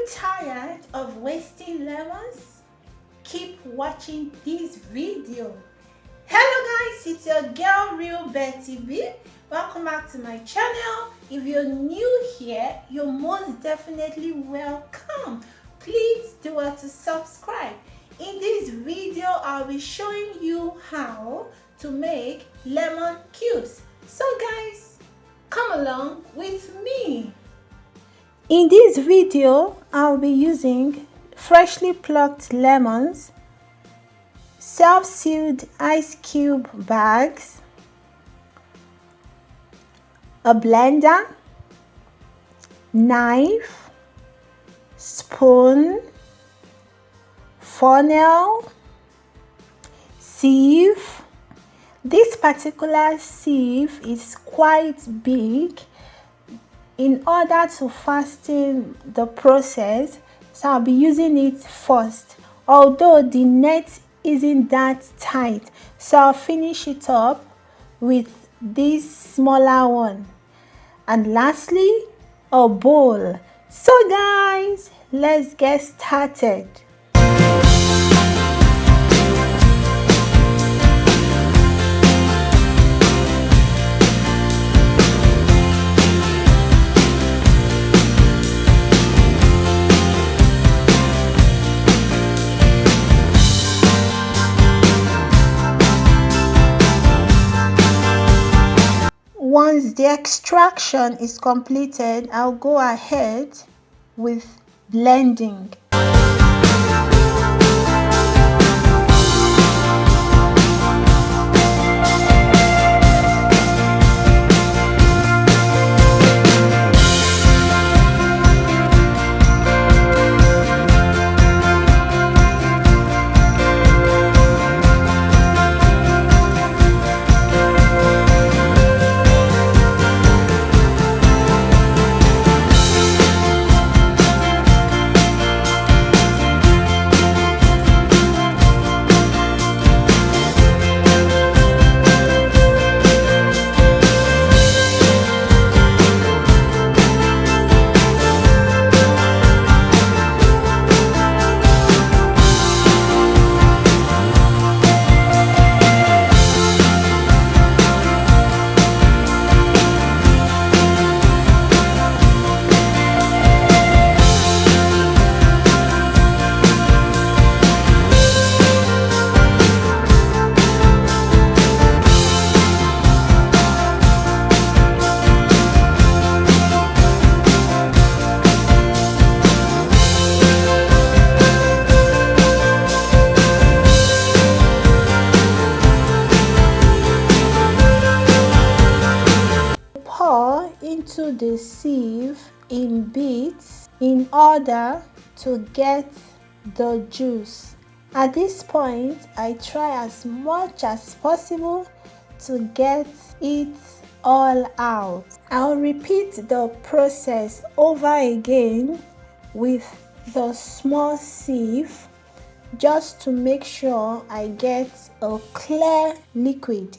you tired of wasting lemons? Keep watching this video. Hello guys, it's your girl Real Betty B. Welcome back to my channel. If you're new here, you're most definitely welcome. Please do want to subscribe. In this video, I'll be showing you how to make lemon cubes. So guys, come along with me. In this video, I'll be using freshly plucked lemons, self-sealed ice cube bags, a blender, knife, spoon, funnel, sieve. This particular sieve is quite big in order to fasten the process, so I'll be using it first, although the net isn't that tight, so I'll finish it up with this smaller one. And lastly, a bowl. So guys, let's get started. Once the extraction is completed, I'll go ahead with blending. Pour into the sieve in bits in order to get the juice. At this point, I try as much as possible to get it all out. I'll repeat the process over again with the small sieve just to make sure I get a clear liquid.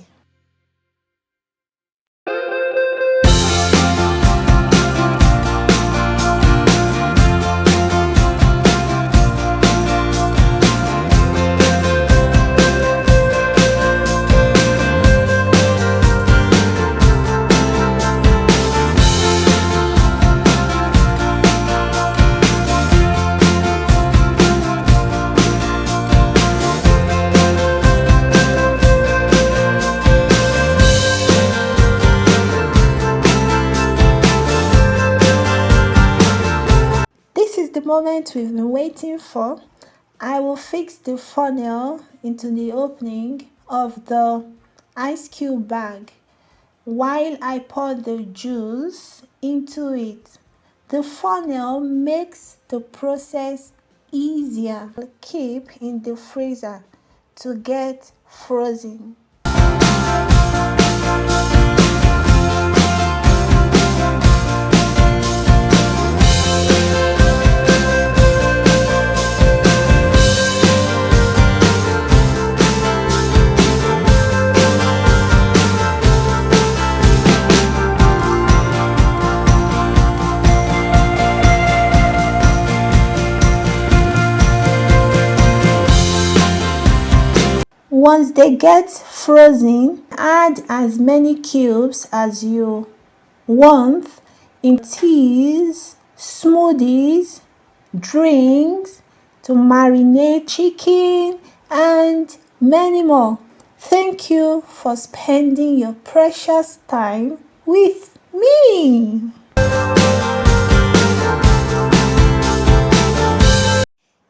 The moment we've been waiting for. I will fix the funnel into the opening of the ice cube bag while I pour the juice into it. The funnel makes the process easier to keep in the freezer to get frozen. Once they get frozen, add as many cubes as you want in teas, smoothies, drinks, to marinate chicken, and many more. Thank you for spending your precious time with me.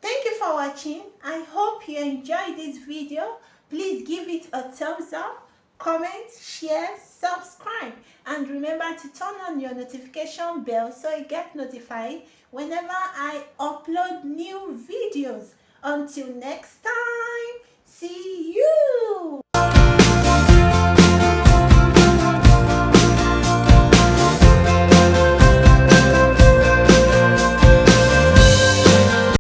Thank you for watching. I hope you enjoyed this video. Please give it a thumbs up, comment, share, subscribe, and remember to turn on your notification bell so you get notified whenever I upload new videos. Until next time, see you.